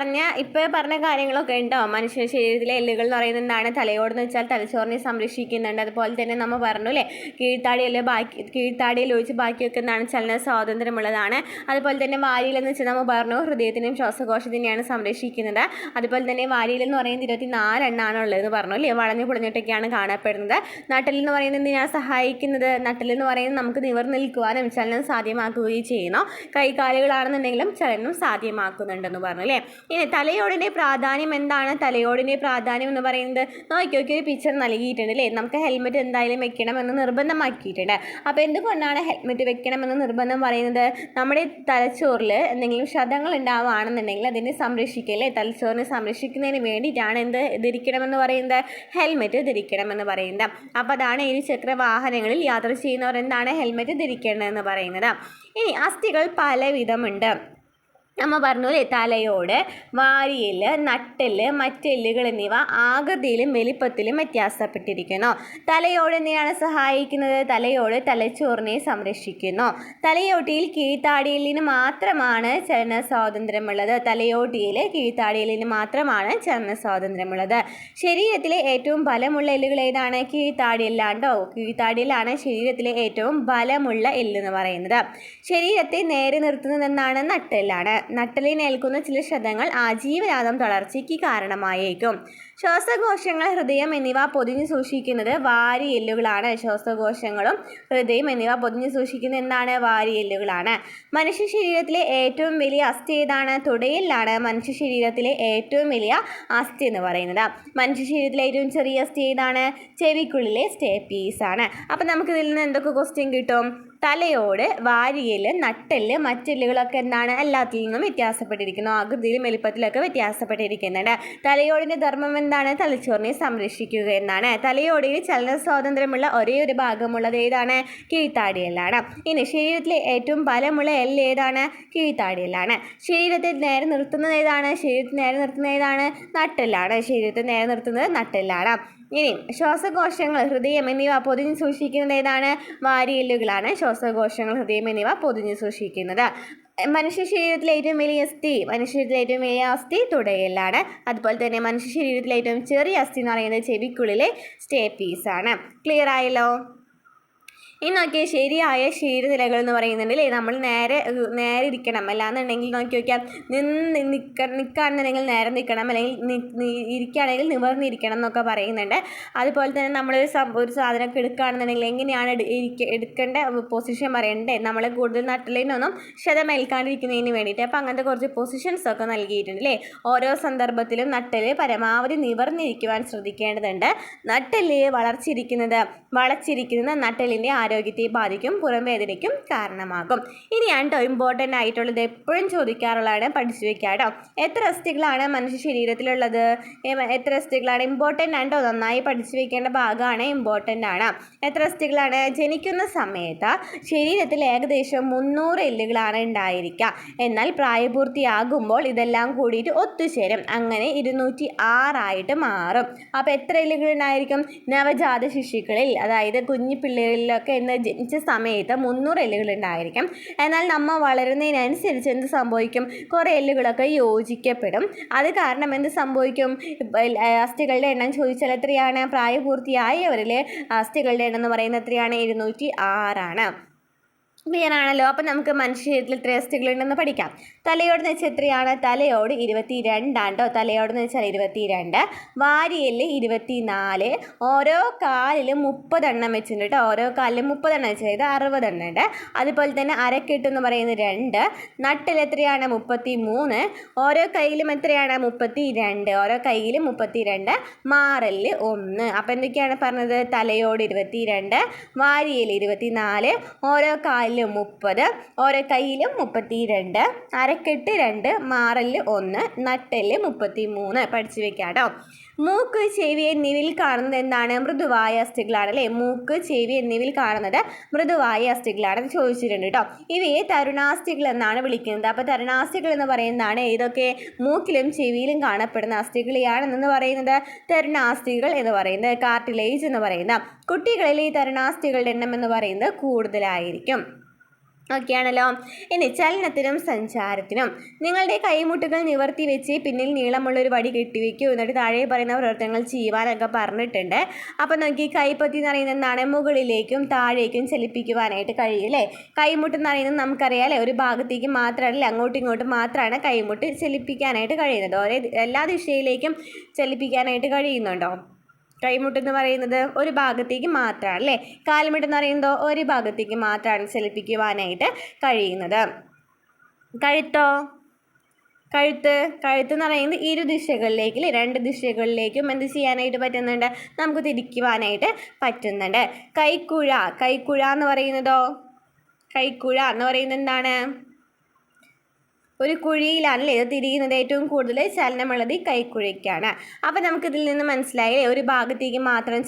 പറഞ്ഞ കാര്യങ്ങളൊക്കെ ഉണ്ടോ? മനുഷ്യ ശരീരത്തിലെ എല്ലുകൾ എന്ന് പറയുന്നത് എന്താണ്? തലയോടെന്ന് വെച്ചാൽ തലച്ചോറിനെ സംരക്ഷിക്കുന്നുണ്ട്. അതുപോലെ തന്നെ നമ്മൾ പറഞ്ഞു അല്ലേ? കീഴ്ത്താടിയിൽ ഒഴിച്ച് ബാക്കിയൊക്കെ എന്താണ്? ചലന സ്വാതന്ത്ര്യമുള്ളതാണ്. അതുപോലെ തന്നെ വാരിയിലെന്ന് വെച്ചാൽ നമ്മൾ പറഞ്ഞു ഹൃദയത്തിനെയും ശ്വാസകോശത്തിനെയാണ് സംരക്ഷിക്കുന്നത്. അതുപോലെ തന്നെ വാരിയിലെന്ന് പറയുന്നത് 24 എണ്ണമാണ് ഉള്ളതെന്ന് പറഞ്ഞു അല്ലേ? വളഞ്ഞു പൊളിഞ്ഞിട്ടൊക്കെയാണ് കാണപ്പെടുന്നത്. നട്ടെല്ലെന്ന് പറയുന്നത് എന്തിനാണ് സഹായിക്കുന്നത്? നട്ടെല്ലെന്ന് പറയുന്നത് നമുക്ക് നിവർന്ന് നിൽക്കുവാനും ചലനം സാധ്യമാക്കുകയും ചെയ്യുന്നു. കൈകാലുകളാണെന്നുണ്ടെങ്കിലും ചലനം സാധ്യമാക്കുന്നുണ്ട് എന്ന് പറഞ്ഞു അല്ലേ? ഇനി തലയോടിൻ്റെ പ്രാധാന്യം എന്താണ്? തലയോടിൻ്റെ പ്രാധാന്യം എന്ന് പറയുന്നത് നോക്കിയൊക്കെ ഒരു പിക്ചർ നൽകിയിട്ടുണ്ട് അല്ലേ? നമുക്ക് ഹെൽമെറ്റ് എന്തായാലും വെക്കണമെന്ന് നിർബന്ധമാക്കിയിട്ടുണ്ട്. അപ്പോൾ എന്തുകൊണ്ടാണ് ഹെൽമെറ്റ് വെക്കണമെന്ന് നിർബന്ധം പറയുന്നത്? നമ്മുടെ തലച്ചോറിൽ എന്തെങ്കിലും ക്ഷതങ്ങൾ ഉണ്ടാവുകയാണെന്നുണ്ടെങ്കിൽ അതിനെ സംരക്ഷിക്കല്ലേ? തലച്ചോറിനെ സംരക്ഷിക്കുന്നതിന് വേണ്ടിയിട്ടാണ് എന്ത് ധരിക്കണമെന്ന് പറയുന്നത്? ഹെൽമെറ്റ് ധരിക്കണമെന്ന് പറയുന്നത്. അപ്പോൾ അതാണ് ഇരുചക്ര വാഹനങ്ങളിൽ യാത്ര ചെയ്യുന്നവർ എന്താണ്? ഹെൽമെറ്റ് ധരിക്കേണ്ടതെന്ന് പറയുന്നത്. ഇനി അസ്ഥികൾ പലവിധമുണ്ട്. നമ്മൾ പറഞ്ഞു അല്ലേ? തലയോട്, വാരിയെല്ല്, നട്ടെല്ല്, മറ്റെല്ലുകൾ എന്നിവ ആകൃതിയിലും വലിപ്പത്തിലും വ്യത്യാസപ്പെട്ടിരിക്കുന്നു. തലയോട് എന്തിനാണ് സഹായിക്കുന്നത്? തലയോട് തലച്ചോറിനെ സംരക്ഷിക്കുന്നു. തലയോട്ടിയിൽ കീഴ്ത്താടിയെല്ലിന് മാത്രമാണ് ചലന സ്വാതന്ത്ര്യമുള്ളത്. ശരീരത്തിലെ ഏറ്റവും ബലമുള്ള എല്ലുകൾ ഏതാണ്? കീഴ്ത്താടിയെല്ലാണ്ടോ. കീഴ്ത്താടിയെല്ലാണ് ശരീരത്തിലെ ഏറ്റവും ബലമുള്ള എല്ലെന്ന് പറയുന്നത്. ശരീരത്തെ നേരെ നിർത്തുന്നത് എന്താണ്? നട്ടെല്ലാണ്. നട്ടെല്ലിനേൽക്കുന്ന ചില ക്ഷതങ്ങൾ ആജീവനാന്തം തളർച്ചയ്ക്ക് കാരണമായേക്കും. ശ്വാസകോശങ്ങൾ, ഹൃദയം എന്നിവ പൊതിഞ്ഞു സൂക്ഷിക്കുന്നത് വാരിയെല്ലുകളാണ്. ശ്വാസകോശങ്ങളും ഹൃദയം എന്നിവ പൊതിഞ്ഞു സൂക്ഷിക്കുന്നത് എന്താണ്? വാരിയെല്ലുകളാണ്. മനുഷ്യ ശരീരത്തിലെ ഏറ്റവും വലിയ അസ്ഥി ഏതാണ്? തുടയെല്ലാണ് മനുഷ്യ ശരീരത്തിലെ ഏറ്റവും വലിയ അസ്ഥി എന്ന് പറയുന്നത്. മനുഷ്യ ശരീരത്തിലെ ഏറ്റവും ചെറിയ അസ്ഥി ഏതാണ്? ചെവിക്കുള്ളിലെ സ്റ്റേപ്പീസ് ആണ്. അപ്പം നമുക്കിതിൽ നിന്ന് എന്തൊക്കെ ക്വസ്റ്റ്യൻ കിട്ടും? തലയോട്, വാരിയെല്ല്, നട്ടെല്ല്, മറ്റെല്ലുകളൊക്കെ എന്താണ്? എല്ലാത്തിൽ നിന്നും വ്യത്യാസപ്പെട്ടിരിക്കുന്നു. ആകൃതിയിലും വലിപ്പത്തിലൊക്കെ വ്യത്യാസപ്പെട്ടിരിക്കുന്നുണ്ട്. തലയോടിൻ്റെ ധർമ്മം എന്താണ്? തലച്ചോറിനെ സംരക്ഷിക്കുക എന്നാണ്. തലയോടിൽ ചലന സ്വാതന്ത്ര്യമുള്ള ഒരേ ഒരു ഭാഗമുള്ളത് ഏതാണ്? കീഴ്ത്താടിയെല്ലാണ്. ഇനി ശരീരത്തിലെ ഏറ്റവും ബലമുള്ള എല്ല് ഏതാണ്? കീഴ്ത്താടിയെല്ലാണ്. ശരീരത്തെ നേരെ നിർത്തുന്നത് ഏതാണ്? നട്ടെല്ലാണ്. ഇനി ശ്വാസകോശങ്ങൾ, ഹൃദയം എന്നിവ പൊതിഞ്ഞു സൂക്ഷിക്കുന്നത് ഏതാണ്? വാരിയെല്ലുകളാണ്. ശ്വാസകോശങ്ങൾ, ഹൃദയം എന്നിവ പൊതിഞ്ഞു സൂക്ഷിക്കുന്നത്. മനുഷ്യ ശരീരത്തിലെ ഏറ്റവും വലിയ അസ്ഥി തുടയെല്ലാണ്. അതുപോലെ തന്നെ മനുഷ്യ ശരീരത്തിലെ ഏറ്റവും ചെറിയ അസ്ഥി എന്ന് പറയുന്നത് ചെവിക്കുള്ളിലെ സ്റ്റേപ്പീസാണ്. ക്ലിയർ ആയല്ലോ? ഇനി നോക്കിയാൽ ശരിയായ ശരീരനിലകൾ എന്ന് പറയുന്നുണ്ടല്ലേ, നമ്മൾ നേരെ ഇരിക്കണം, അല്ലാന്നുണ്ടെങ്കിൽ നോക്കി നോക്കിയാൽ നിൽക്കുകയാണെന്നുണ്ടെങ്കിൽ നേരെ നിൽക്കണം, അല്ലെങ്കിൽ ഇരിക്കുകയാണെങ്കിൽ നിവർന്നിരിക്കണം എന്നൊക്കെ പറയുന്നുണ്ട്. അതുപോലെ തന്നെ നമ്മളൊരു സാധനമൊക്കെ എടുക്കുകയാണെന്നുണ്ടെങ്കിൽ എങ്ങനെയാണ് എടുക്കേണ്ട പൊസിഷൻ പറയണ്ടേ, നമ്മൾ കൂടുതൽ നട്ടലിനൊന്നും ക്ഷതമേൽക്കാണ്ടിരിക്കുന്നതിന് വേണ്ടിയിട്ട്. അപ്പോൾ അങ്ങനത്തെ കുറച്ച് പൊസിഷൻസ് ഒക്കെ നൽകിയിട്ടുണ്ട് അല്ലേ. ഓരോ സന്ദർഭത്തിലും നട്ടല് പരമാവധി നിവർന്നിരിക്കുവാൻ ശ്രദ്ധിക്കേണ്ടതുണ്ട്. നട്ടല് വളച്ചിരിക്കുന്നത് നട്ടലിൻ്റെ ആരോഗ്യത്തെ ബാധിക്കും, പുറംവേദനയ്ക്കും കാരണമാകും. ഇനിയാണ് കേട്ടോ ഇമ്പോർട്ടൻ്റ് ആയിട്ടുള്ളത്, എപ്പോഴും ചോദിക്കാറുള്ളതാണ്, പഠിച്ചു വെക്കുക കേട്ടോ. എത്ര അസ്ഥികളാണ് മനുഷ്യ ശരീരത്തിലുള്ളത്? എത്ര അസ്ഥികളാണ്? ഇമ്പോർട്ടൻ്റ് ആണ് കേട്ടോ, നന്നായി പഠിച്ചു വെക്കേണ്ട ഭാഗമാണ്, ഇമ്പോർട്ടൻ്റ് ആണ്. എത്ര അസ്ഥികളാണ്? ജനിക്കുന്ന സമയത്ത് ശരീരത്തിൽ ഏകദേശം 300 എല്ലുകളാണ് ഉണ്ടായിരിക്കുക. എന്നാൽ പ്രായപൂർത്തിയാകുമ്പോൾ ഇതെല്ലാം കൂടിയിട്ട് ഒത്തുചേരും, അങ്ങനെ 206 ആയിട്ട് മാറും. അപ്പോൾ എത്ര എല്ലുകൾ ഉണ്ടായിരിക്കും? നവജാത ശിശുക്കളിൽ, അതായത് കുഞ്ഞു പിള്ളേരിലൊക്കെ ജനിച്ച സമയത്ത് 300 എല്ലുകൾ ഉണ്ടായിരിക്കും. എന്നാൽ നമ്മൾ വളരുന്നതിനനുസരിച്ച് എന്ത് സംഭവിക്കും? കുറേ എല്ലുകളൊക്കെ യോജിക്കപ്പെടും. അത് കാരണം എന്ത് സംഭവിക്കും? അസ്ഥികളുടെ എണ്ണം ചോദിച്ചാൽ എത്രയാണ്? പ്രായപൂർത്തിയായവരിൽ അസ്ഥികളുടെ എണ്ണം എന്ന് പറയുന്നത് എത്രയാണ്? 206 ആണ്. ക്ലിയർ ആണല്ലോ? അപ്പം നമുക്ക് മനുഷ്യ ശരീരത്തിൽ എത്ര അസ്ഥികളുണ്ടെന്ന് പഠിക്കാം. തലയോടെന്ന് വെച്ചാൽ എത്രയാണ്? തലയോട് 22 ആണ്. തലയോടെന്ന് വെച്ചാൽ 22, വാരിയെല്ല് 24, ഓരോ കാലിലും 30 എണ്ണം വെച്ചിട്ടുണ്ട് കേട്ടോ. ഓരോ കാലിലും 30 എണ്ണം വെച്ചാൽ 60 എണ്ണം ഉണ്ട്. അതുപോലെ തന്നെ അരക്കെട്ട് എന്ന് പറയുന്നത് 2, നട്ടിൽ എത്രയാണ്? 33, ഓരോ കയ്യിലും എത്രയാണ്? 32, ഓരോ കയ്യിലും 32, മാറല് 1. അപ്പം എന്തൊക്കെയാണ് പറഞ്ഞത്? തലയോട് 22, വാരിയെല്ല് 24, ഓരോ കാലിലും 30, ഓരോ കയ്യിലും 32, അരക്കെട്ട് 2, മാറല് 1, നട്ടെല്ല് 33. പഠിച്ചു വെക്കാം കേട്ടോ. മൂക്ക്, ചെവി എന്നിവയിൽ കാണുന്നത് എന്താണ്? മൃദുവായ അസ്ഥികളാണ് അല്ലേ. മൂക്ക്, ചെവി എന്നിവയിൽ കാണുന്നത് മൃദുവായ അസ്ഥികളാണെന്ന് ചോദിച്ചിട്ടുണ്ട് കേട്ടോ. ഇവയെ തരുണാസ്ഥികൾ എന്നാണ് വിളിക്കുന്നത്. അപ്പോൾ തരുണാസ്ഥികൾ എന്ന് പറയുന്നതാണ് ഏതൊക്കെ? മൂക്കിലും ചെവിയിലും കാണപ്പെടുന്ന അസ്ഥികളെയാണെന്ന് പറയുന്നത് തരുണാസ്ഥികൾ എന്ന് പറയുന്നത്, കാർട്ടിലേജ് എന്ന് പറയുന്ന. കുട്ടികളിൽ ഈ തരുണാസ്ഥികളുടെ എണ്ണം എന്ന് പറയുന്നത് കൂടുതലായിരിക്കും. ഓക്കെ ആണല്ലോ. ഇനി ചലനത്തിനും സഞ്ചാരത്തിനും നിങ്ങളുടെ കൈമുട്ടുകൾ നിവർത്തി വെച്ച് പിന്നിൽ നീളമുള്ളൊരു വടി കെട്ടിവെക്കൂ, എന്നിട്ട് താഴെ പറയുന്ന പ്രവർത്തനങ്ങൾ ചെയ്യുവാനൊക്കെ പറഞ്ഞിട്ടുണ്ട്. അപ്പം നോക്കി, കൈപ്പത്തി എന്ന് പറയുന്നത് എന്താണ്? മുകളിലേക്കും താഴേക്കും ചലിപ്പിക്കുവാനായിട്ട് കഴിയും അല്ലേ. കൈമുട്ട് എന്ന് പറയുന്നത് നമുക്കറിയാം അല്ലേ, ഒരു ഭാഗത്തേക്ക് മാത്രമല്ല, അങ്ങോട്ടും ഇങ്ങോട്ടും മാത്രമാണ് കൈമുട്ട് ചലിപ്പിക്കാനായിട്ട് കഴിയുന്നത്. എല്ലാ ദിശയിലേക്കും ചലിപ്പിക്കാനായിട്ട് കഴിയുന്നുണ്ടോ? കൈമുട്ടെന്ന് പറയുന്നത് ഒരു ഭാഗത്തേക്ക് മാത്രമാണ് അല്ലേ. കാൽമുട്ടെന്ന് പറയുന്നതോ ഒരു ഭാഗത്തേക്ക് മാത്രമാണ് ചലിപ്പിക്കുവാനായിട്ട് കഴിയുന്നത്. കഴുത്തെന്ന് പറയുന്നത് 2 ദിശകളിലേക്ക്, 2 ദിശകളിലേക്കും എന്ത് ചെയ്യാനായിട്ട് പറ്റുന്നുണ്ട്? നമുക്ക് തിരിക്കുവാനായിട്ട് പറ്റുന്നുണ്ട്. കൈക്കുഴ എന്ന് പറയുന്നത് എന്താണ്? ഒരു കുഴിയിലാണല്ലേ ഇത് തിരിയുന്നത്. ഏറ്റവും കൂടുതൽ ചലനമുള്ളത് ഈ കൈക്കുഴിക്കാണ്. അപ്പം നമുക്കിതിൽ നിന്ന് മനസ്സിലായില്ലേ, ഒരു ഭാഗത്തേക്ക് മാത്രം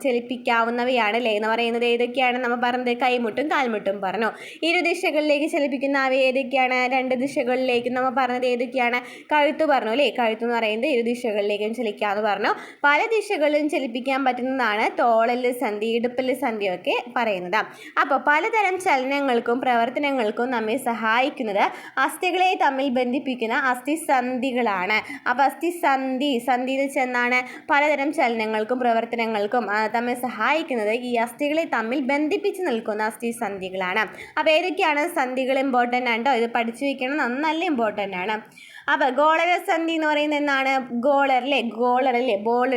ചലിപ്പിക്കാവുന്നവയാണ് അല്ലേ എന്ന് പറയുന്നത് ഏതൊക്കെയാണ്? നമ്മൾ പറഞ്ഞത് കൈമുട്ടും കാൽമുട്ടും പറഞ്ഞു. 2 ദിശകളിലേക്ക് ചലിപ്പിക്കുന്നവ ഏതൊക്കെയാണ്? 2 ദിശകളിലേക്ക് നമ്മൾ പറഞ്ഞത് ഏതൊക്കെയാണ്? കഴുത്ത് പറഞ്ഞു അല്ലേ. കഴുത്തെന്ന് പറയുന്നത് 2 ദിശകളിലേക്കും ചലിക്കാമെന്ന് പറഞ്ഞു. പല ദിശകളിലും ചലിപ്പിക്കാൻ പറ്റുന്നതാണ് തോളല് സന്ധി, ഇടുപ്പല് സന്ധിയൊക്കെ പറയുന്നത്. അപ്പോൾ പലതരം ചലനങ്ങൾക്കും പ്രവർത്തനങ്ങൾക്കും നമ്മെ സഹായിക്കുന്നത് അസ്ഥികളെ തമ്മിൽ ബന്ധിപ്പിക്കുന്ന അസ്ഥിസന്ധികളാണ്. അപ്പോൾ സന്ധി എന്ന് വെച്ചാൽ എന്താണ്? പലതരം ചലനങ്ങൾക്കും പ്രവർത്തനങ്ങൾക്കും തമ്മിൽ സഹായിക്കുന്നത് ഈ അസ്ഥികളെ തമ്മിൽ ബന്ധിപ്പിച്ച് നിൽക്കുന്ന അസ്ഥിസന്ധികളാണ്. അപ്പോൾ ഏതൊക്കെയാണ് സന്ധികൾ? ഇമ്പോർട്ടൻ്റ് ആണ് കേട്ടോ, ഇത് പഠിച്ചു വയ്ക്കണം, നല്ല ഇമ്പോർട്ടൻ്റ് ആണ്. അപ്പോൾ ഗോളരസന്ധി എന്ന് പറയുന്നത് എന്താണ്? ബോളർ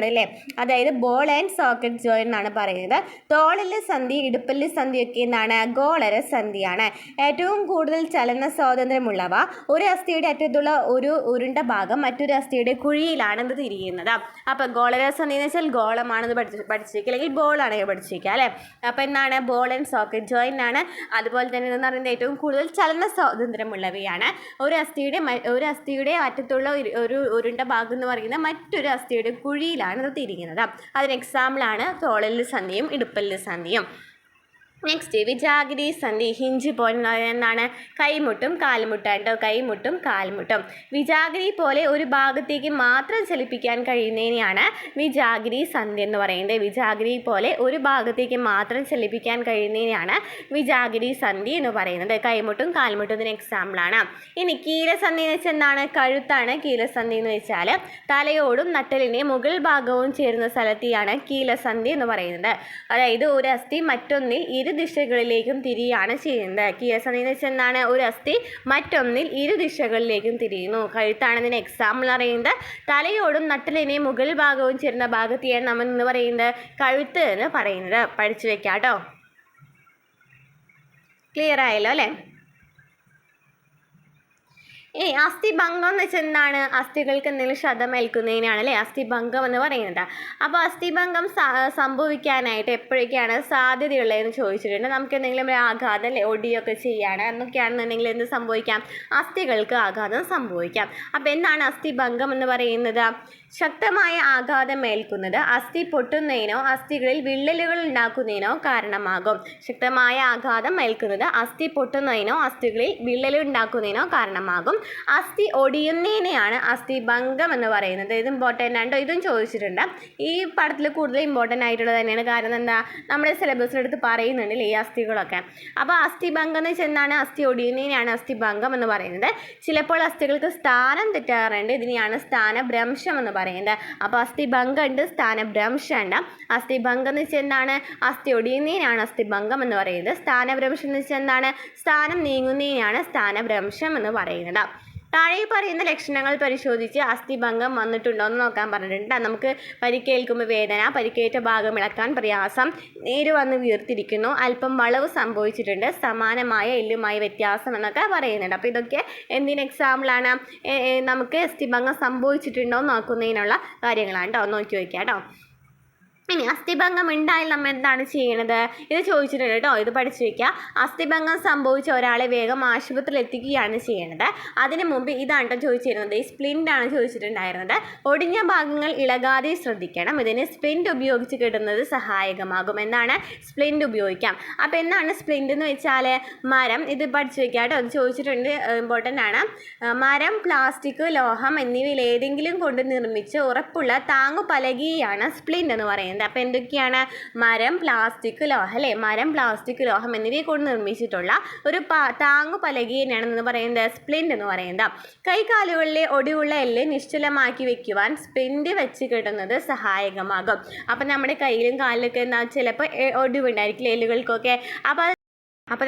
അല്ലേ, അതായത് ബോൾ ആൻഡ് സോക്കറ്റ് ജോയിൻ എന്നാണ് പറയുന്നത്. തോളിലെ സന്ധി, ഇടുപ്പല്ല് സന്ധിയൊക്കെ എന്താണ്? ഗോളരസന്ധിയാണ്. ഏറ്റവും കൂടുതൽ ചലന സ്വാതന്ത്ര്യമുള്ളവ ഒരു അസ്ഥിയുടെ അറ്റത്തുള്ള ഒരു ഉരുണ്ട ഭാഗം മറ്റൊരു അസ്ഥിയുടെ കുഴിയിലാണ് ഇത് തിരിയുന്നത്. അപ്പോൾ ഗോളരസന്ധി എന്ന് വെച്ചാൽ ഗോളമാണെന്ന് പഠിച്ചിരിക്കുക, അല്ലെങ്കിൽ ബോളാണെങ്കിൽ പഠിച്ചിരിക്കുക അല്ലേ. അപ്പോൾ എന്താണ്? ബോൾ ആൻഡ് സോക്കറ്റ് ജോയിൻ ആണ്. അതുപോലെ തന്നെ ഇതെന്ന് പറയുന്നത് ഏറ്റവും കൂടുതൽ ചലന സ്വാതന്ത്ര്യമുള്ളവയാണ്. ഒരു അസ്ഥിയുടെ അറ്റത്തുള്ള ഒരു ഉരുണ്ട ഭാഗം എന്ന് പറയുന്നത് മറ്റൊരു അസ്ഥിയുടെ കുഴിയിലാണ് ഇത് തിരിയുന്നത്. അതിന് എക്സാമ്പിളാണ് തോളല് സന്ധിയും ഇടുപ്പല്ല് സന്ധിയും. നെക്സ്റ്റ് വിജാഗിരി സന്ധി ഹിഞ്ച് പോയിന്റ് എന്താണ്? കൈമുട്ടും കാൽമുട്ടും കേട്ടോ, കൈമുട്ടും കാൽമുട്ടും. വിജാഗിരി പോലെ ഒരു ഭാഗത്തേക്ക് മാത്രം ചലിപ്പിക്കാൻ കഴിയുന്നതിനെയാണ് വിജാഗിരി സന്ധി എന്ന് പറയുന്നത്. വിജാഗിരി പോലെ ഒരു ഭാഗത്തേക്ക് മാത്രം ചലിപ്പിക്കാൻ കഴിയുന്നതിനെയാണ് വിജാഗിരി സന്ധി എന്ന് പറയുന്നത്. കൈമുട്ടും കാൽമുട്ടും ഇതിന് എക്സാമ്പിളാണ്. ഇനി കീലസന്ധി എന്ന് വെച്ചാൽ എന്താണ്? കഴുത്താണ് കീലസന്ധി എന്ന് വെച്ചാൽ. തലയോടും നട്ടലിൻ്റെ മുകൾ ഭാഗവും ചേരുന്ന സ്ഥലത്തെയാണ് കീലസന്ധി എന്ന് പറയുന്നത്. അതായത് ഒരു അസ്ഥി മറ്റൊന്നിൽ ഇരു ദിശകളിലേക്കും തിരിയാണ് ചെയ്യുന്നത്. കീലസന്ധി എന്ന് വെച്ചാൽ എന്താണ്? ഒരു അസ്ഥി മറ്റൊന്നിൽ ഇരു ദിശകളിലേക്കും തിരിയുന്നു. കഴുത്താണ് ഇതിന് എക്സാമ്പിൾ പറയുന്നത്. തലയോടും നട്ടലിനെ മുകൾ ഭാഗവും ചേരുന്ന ഭാഗത്തെയാണ് നമ്മൾ എന്ന് പറയുന്നത് കഴുത്ത് എന്ന് പറയുന്നത്. പഠിച്ചു വെക്കാം കേട്ടോ. ക്ലിയർ ആയല്ലോ അല്ലേ? ഇനി അസ്ഥിഭംഗം എന്ന് വെച്ചാൽ എന്താണ്? അസ്ഥികൾക്ക് എന്തെങ്കിലും ക്ഷതമേൽക്കുന്നതിനാണ് അല്ലേ അസ്ഥിഭംഗം എന്ന് പറയുന്നത്. അപ്പോൾ അസ്ഥിഭംഗം സംഭവിക്കാനായിട്ട് എപ്പോഴൊക്കെയാണ് സാധ്യതയുള്ളതെന്ന് ചോദിച്ചിട്ടുണ്ട്. നമുക്ക് എന്തെങ്കിലും ഒരു ആഘാതം അല്ലേ ഒടിയൊക്കെ ചെയ്യാണ് എന്നൊക്കെയാണെന്നുണ്ടെങ്കിൽ എന്ത് സംഭവിക്കാം? അസ്ഥികൾക്ക് ആഘാതം സംഭവിക്കാം. അപ്പോൾ എന്താണ് അസ്ഥിഭംഗം എന്ന് പറയുന്നത്? ശക്തമായ ആഘാതം ഏൽക്കുന്നത് അസ്ഥി പൊട്ടുന്നതിനോ അസ്ഥികളിൽ വിള്ളലുകൾ ഉണ്ടാക്കുന്നതിനോ കാരണമാകും. ശക്തമായ ആഘാതം ഏൽക്കുന്നത് അസ്ഥി പൊട്ടുന്നതിനോ അസ്ഥികളിൽ വിള്ളലുകൾ ഉണ്ടാക്കുന്നതിനോ കാരണമാകും. അസ്ഥി ഒടിയുന്നതിനെയാണ് അസ്ഥിഭംഗം എന്ന് പറയുന്നത്. ഇത് ഇമ്പോർട്ടൻ്റ് ആണ്. ഇതും ചോദിച്ചിട്ടുണ്ട്. ഈ പടത്തിൽ കൂടുതൽ ഇമ്പോർട്ടൻ്റ് ആയിട്ടുള്ളത് തന്നെയാണ്. കാരണം എന്താ? നമ്മുടെ സിലബസിലെടുത്ത് പറയുന്നുണ്ട് ഈ അസ്ഥികളൊക്കെ. അപ്പോൾ അസ്ഥിഭംഗം എന്ന് വെച്ചാൽ എന്താണ്? അസ്ഥി ഒടിയുന്നതിനെയാണ് അസ്ഥിഭംഗം എന്ന് പറയുന്നത്. ചിലപ്പോൾ അസ്ഥികൾക്ക് സ്ഥാനം തെറ്റാറുണ്ട്. ഇതിനെയാണ് സ്ഥാനഭ്രംശം എന്ന് പറയുന്നത്. അപ്പോൾ അസ്ഥിഭംഗം ഉണ്ട്, സ്ഥാനഭ്രംശം ഉണ്ട്. അസ്ഥിഭംഗം എന്ന് വെച്ചാൽ എന്താണ്? അസ്ഥി ഒടിയുന്നതിനാണ് അസ്ഥിഭംഗം എന്ന് പറയുന്നത്. സ്ഥാനഭ്രംശം എന്ന് വെച്ചാൽ എന്താണ്? സ്ഥാനം നീങ്ങുന്നതിനാണ് സ്ഥാനഭ്രംശം എന്ന് പറയുന്നത്. താഴെ പറയുന്ന ലക്ഷണങ്ങൾ പരിശോധിച്ച് അസ്ഥിഭംഗം വന്നിട്ടുണ്ടോ എന്ന് നോക്കാൻ പറഞ്ഞിട്ടുണ്ട്. നമുക്ക് പരിക്കേൽക്കുമ്പോൾ വേദന, പരിക്കേറ്റ ഭാഗം ഇളക്കാൻ പ്രയാസം, നീര് വന്ന് വീർത്തിരിക്കുന്നു, അല്പം വളവ് സംഭവിച്ചിട്ടുണ്ട്, സമാനമായ എല്ലുമായി വ്യത്യാസം എന്നൊക്കെ പറയുന്നുണ്ട്. അപ്പോൾ ഇതൊക്കെ എന്തിന് എക്സാമ്പിളാണ്? നമുക്ക് അസ്ഥിഭംഗം സംഭവിച്ചിട്ടുണ്ടോ എന്ന് നോക്കുന്നതിനുള്ള കാര്യങ്ങളാണ് കേട്ടോ. നോക്കി വയ്ക്കാം കേട്ടോ. ഇനി അസ്ഥിഭംഗം ഉണ്ടായാൽ നമ്മൾ എന്താണ് ചെയ്യണത്? ഇത് ചോദിച്ചിട്ടുണ്ട് കേട്ടോ. ഇത് പഠിച്ചു വയ്ക്കുക. അസ്ഥിഭംഗം സംഭവിച്ച ഒരാളെ വേഗം ആശുപത്രിയിൽ എത്തിക്കുകയാണ് ചെയ്യേണ്ടത്. അതിന് മുമ്പ് ഇതാണ് കേട്ടോ ചോദിച്ചിരുന്നത്. ഈ സ്പ്ലിൻ്റ് ആണ് ചോദിച്ചിട്ടുണ്ടായിരുന്നത്. ഒടിഞ്ഞ ഭാഗങ്ങൾ ഇളകാതെ ശ്രദ്ധിക്കണം. ഇതിന് സ്പ്ലിൻ്റ് ഉപയോഗിച്ച് കിട്ടുന്നത് സഹായകമാകും. എന്താണ്? സ്പ്ലിൻ്റ് ഉപയോഗിക്കാം. അപ്പോൾ എന്താണ് സ്പ്ലിൻ്റ് എന്ന് വെച്ചാൽ? മരം. ഇത് പഠിച്ചു വയ്ക്കുക കേട്ടോ. അത് ചോദിച്ചിട്ടുണ്ട്, ഇമ്പോർട്ടൻ്റ് ആണ്. മരം, പ്ലാസ്റ്റിക്, ലോഹം എന്നിവയിൽ ഏതെങ്കിലും കൊണ്ട് നിർമ്മിച്ച് ഉറപ്പുള്ള താങ്ങുപലകയാണ് സ്പ്ലിൻ്റ് എന്ന് പറയുന്നത്. അപ്പോൾ എന്തൊക്കെയാണ്? മരം, പ്ലാസ്റ്റിക്, ലോഹം അല്ലേ? മരം, പ്ലാസ്റ്റിക്, ലോഹം എന്നിവയെ കൊണ്ട് നിർമ്മിച്ചിട്ടുള്ള ഒരു താങ്ങുപലകയാണ് എന്ന് പറയുന്നത് സ്പ്ലിൻ്റ് എന്ന് പറയുന്നത്. കൈകാലുകളിലെ ഒടിവുള്ള എല്ല് നിശ്ചലമാക്കി വെക്കുവാൻ സ്പ്ലിൻ്റ് വെച്ച് കിട്ടുന്നത് സഹായകമാകും. അപ്പം നമ്മുടെ കയ്യിലും കാലിലൊക്കെ ചിലപ്പോൾ ഒടിവുണ്ടായിരിക്കില്ല എല്ലുകൾക്കൊക്കെ. അപ്പോൾ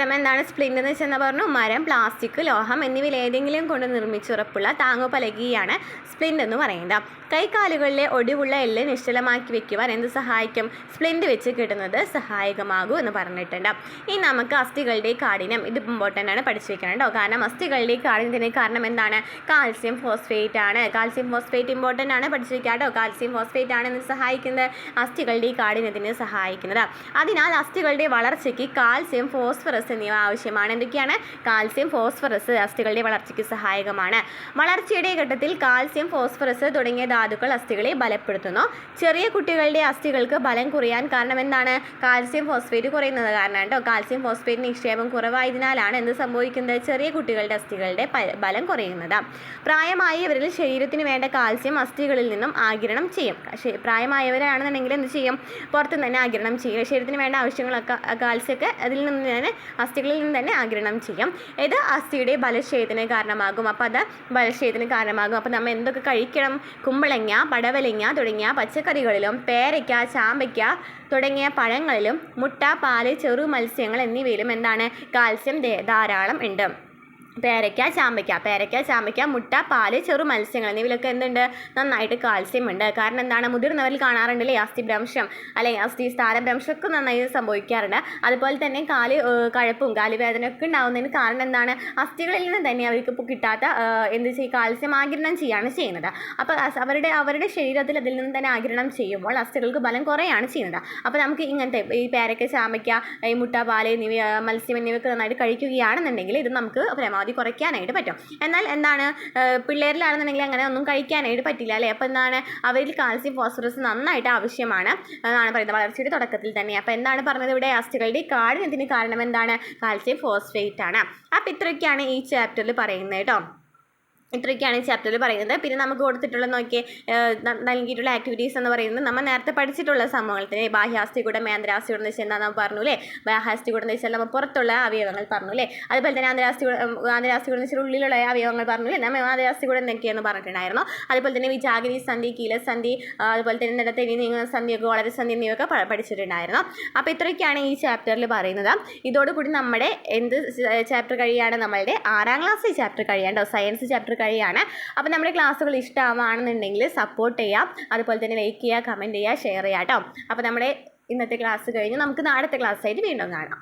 നമ്മൾ എന്താണ് സ്പ്ലിൻ്റ് എന്ന് വെച്ചാൽ പറഞ്ഞു? മരം, പ്ലാസ്റ്റിക്, ലോഹം എന്നിവയിൽ ഏതെങ്കിലും കൊണ്ട് നിർമ്മിച്ചുറപ്പുള്ള താങ്ങുപലകയാണ് സ്പ്ലിൻ്റ് എന്ന് പറയുന്നത്. കൈകാലുകളിലെ ഒടിവുള്ള എല്ല് നിശ്ചലമാക്കി വെക്കുവാൻ എന്ത് സഹായിക്കും? സ്പ്ലിൻ്റ് വെച്ച് കിട്ടുന്നത് സഹായകമാകും എന്ന് പറഞ്ഞിട്ടുണ്ട്. ഇനി നമുക്ക് അസ്ഥികളുടെ കാഠിന്യം. ഇത് ഇമ്പോർട്ടൻ്റ് ആണ്, പഠിച്ചു വെക്കണം കേട്ടോ. കാരണം അസ്ഥികളുടെ കാഠിന്യത്തിന് കാരണം എന്താണ്? കാൽസ്യം ഫോസ്ഫേറ്റ് ആണ്. കാൽസ്യം ഫോസ്ഫേറ്റ് ഇമ്പോർട്ടൻ്റ് ആണ്, പഠിച്ചു വെക്കാം കേട്ടോ. കാൽസ്യം ഫോസ്ഫേറ്റ് ആണ് എന്ന് സഹായിക്കുന്നത് അസ്ഥികളുടെ കാഠിന്യത്തിന് സഹായിക്കുന്നത്. അതിനാൽ അസ്ഥികളുടെ വളർച്ചയ്ക്ക് കാൽസ്യം, ഫോസ്ഫറസ് എന്നിവ ആവശ്യമാണ്. എന്തൊക്കെയാണ്? കാൽസ്യം, ഫോസ്ഫറസ് അസ്ഥികളുടെ വളർച്ചയ്ക്ക് സഹായകമാണ്. വളർച്ചയുടെ ഘട്ടത്തിൽ കാൽസ്യം, ഫോസ്ഫറസ് തുടങ്ങിയ ധാതുക്കൾ അസ്ഥികളെ ബലപ്പെടുത്തുന്നു. ചെറിയ കുട്ടികളുടെ അസ്ഥികൾക്ക് ബലം കുറയാൻ കാരണം എന്താണ്? കാൽസ്യം ഫോസ്ഫേറ്റ് കുറയുന്നത് കാരണം കേട്ടോ. കാൽസ്യം ഫോസ്ഫേറ്റ് നിക്ഷേപം കുറവായതിനാലാണ് എന്ത് സംഭവിക്കുന്നത്? ചെറിയ കുട്ടികളുടെ അസ്ഥികളുടെ ബലം കുറയുന്നത്. പ്രായമായവരിൽ ശരീരത്തിന് വേണ്ട കാൽസ്യം അസ്ഥികളിൽ നിന്നും ആഗിരണം ചെയ്യും. പ്രായമായവരാണെന്നുണ്ടെങ്കിൽ എന്ത് ചെയ്യും? പുറത്തുനിന്ന് തന്നെ ആഗിരണം ചെയ്യും. ശരീരത്തിന് വേണ്ട ആവശ്യങ്ങളൊക്കെ കാൽസ്യമൊക്കെ അതിൽ നിന്ന് തന്നെ അസ്ഥികളിൽ നിന്ന് തന്നെ ആഗിരണം ചെയ്യും. ഇത് അസ്ഥിയുടെ ബലക്ഷയത്തിന് കാരണമാകും. അപ്പോൾ അത് ബലക്ഷയത്തിന് കാരണമാകും. അപ്പോൾ നമ്മൾ എന്തൊക്കെ കഴിക്കണം? കുമ്പളങ്ങ, പടവലങ്ങ തുടങ്ങിയ പച്ചക്കറികളിലും പേരയ്ക്ക, ചാമ്പയ്ക്ക തുടങ്ങിയ പഴങ്ങളിലും മുട്ട, പാല്, ചെറു മത്സ്യങ്ങൾ എന്നിവയിലും എന്താണ്? കാൽസ്യം ധാരാളം ഉണ്ട്. പേരയ്ക്ക, ചാമ്പയ്ക്ക, മുട്ട, പാല്, ചെറു മത്സ്യങ്ങൾ എന്നിവയിലൊക്കെ എന്തുണ്ട്? നന്നായിട്ട് കാൽസ്യം ഉണ്ട്. കാരണം എന്താണ്? മുതിർന്നവരിൽ കാണാറുണ്ടല്ലേ അസ്ഥിഭ്രംശം അല്ലെങ്കിൽ അസ്ഥി സ്ഥാനഭ്രംശമൊക്കെ നന്നായി സംഭവിക്കാറുണ്ട്. അതുപോലെ തന്നെ കഴപ്പും കാലുവേദനയൊക്കെ ഉണ്ടാകുന്നതിന് കാരണം എന്താണ്? അസ്ഥികളിൽ നിന്ന് തന്നെ അവർക്ക് ഇപ്പോൾ കിട്ടാത്ത കാൽസ്യം ആഗിരണം ചെയ്യുകയാണ് ചെയ്യുന്നത്. അപ്പോൾ അവരുടെ ശരീരത്തിൽ അതിൽ നിന്ന് തന്നെ ആഗിരണം ചെയ്യുമ്പോൾ അസ്ഥികൾക്ക് ബലം കുറയാണ് ചെയ്യുന്നത്. അപ്പോൾ നമുക്ക് ഇങ്ങനത്തെ ഈ പേരയ്ക്ക, ചാമ്പയ്ക്ക, ഈ മുട്ട, പാല് എന്നിവ, മത്സ്യം എന്നിവയൊക്കെ നന്നായിട്ട് കഴിക്കുകയാണെന്നുണ്ടെങ്കിൽ ഇത് നമുക്ക് പരമാവധി കുറയ്ക്കാനായിട്ട് പറ്റും. എന്നാൽ എന്താണ് പിള്ളേരിലാണെന്നുണ്ടെങ്കിൽ അങ്ങനെ ഒന്നും കഴിക്കാനായിട്ട് പറ്റില്ല അല്ലേ. അപ്പോൾ എന്താണ് അവരിൽ കാൽസ്യം ഫോസ്ഫറസ് നന്നായിട്ട് ആവശ്യമാണ് എന്നാണ് പറയുന്നത് വളർച്ചയുടെ തുടക്കത്തിൽ തന്നെ. അപ്പോൾ എന്താണ് പറഞ്ഞത് ഇവിടെ അസ്ഥികളുടെ കാഠിന്യത്തിന് കാരണം എന്താണ് കാൽസ്യം ഫോസ്ഫേറ്റ് ആണ്. അപ്പോൾ ഇത്രയൊക്കെയാണ് ഈ ചാപ്റ്ററിൽ പറയുന്നത് കേട്ടോ. ഇത്രയൊക്കെയാണ് ഈ ചാപ്റ്ററിൽ പറയുന്നത്. പിന്നെ നമുക്ക് കൊടുത്തിട്ടുള്ള നോക്കിയേ നൽകിയിട്ടുള്ള ആക്ടിവിറ്റീസ് എന്ന് പറയുന്നത് നമ്മൾ നേരത്തെ പഠിച്ചിട്ടുള്ള സംഭവങ്ങൾ ബാഹ്യാസ്ഥികൂടം ആന്തരാസ്ഥികൂടം എന്ന് വെച്ചാൽ എന്താ നമ്മൾ പറഞ്ഞു അല്ലേ. ബാഹ്യാസ്ഥികൂടം എന്ന് വെച്ചാൽ നമ്മൾ പുറത്തുള്ള അവയവങ്ങൾ പറഞ്ഞു അല്ലേ. അതുപോലെ തന്നെ ആന്തരാസ്ഥികൂടം എന്ന് വെച്ചാൽ ഉള്ളിലുള്ള അവയവങ്ങൾ പറഞ്ഞു അല്ലേ. നമ്മൾ ആന്തരാസ്ഥികൂടം എന്തൊക്കെയാണെന്ന് പറഞ്ഞിട്ടുണ്ടായിരുന്നു. അതുപോലെ തന്നെ വിജാഗിരി സന്ധി, കീലസന്ധി, അതുപോലെ തന്നെ നെടത്തെരി നീങ്ങുന്ന സന്ധിയൊക്കെ വളരെ സന്ധി എന്നിവയൊക്കെ പഠിച്ചിട്ടുണ്ടായിരുന്നു. അപ്പോൾ ഇത്രയൊക്കെയാണ് ഈ ചാപ്റ്ററിൽ പറയുന്നത്. ഇതോടുകൂടി നമ്മുടെ എന്ത് ചാപ്റ്റർ കഴിയാണ് നമ്മളുടെ 6ാം ക്ലാസ് ചാപ്റ്റർ കഴിയാണ്ടോ സയൻസ് ചാപ്റ്റർ കഴിയാണ്. അപ്പോൾ നമ്മുടെ ക്ലാസ്സുകൾ ഇഷ്ടമാണെന്നുണ്ടെങ്കിൽ സപ്പോർട്ട് ചെയ്യാം. അതുപോലെ തന്നെ ലൈക്ക് ചെയ്യുക, കമൻറ്റ് ചെയ്യുക, ഷെയർ ചെയ്യുക കേട്ടോ. അപ്പോൾ നമ്മുടെ ഇന്നത്തെ ക്ലാസ് കഴിഞ്ഞ് നമുക്ക് നാളത്തെ ക്ലാസ്സായിട്ട് വീണ്ടും കാണാം.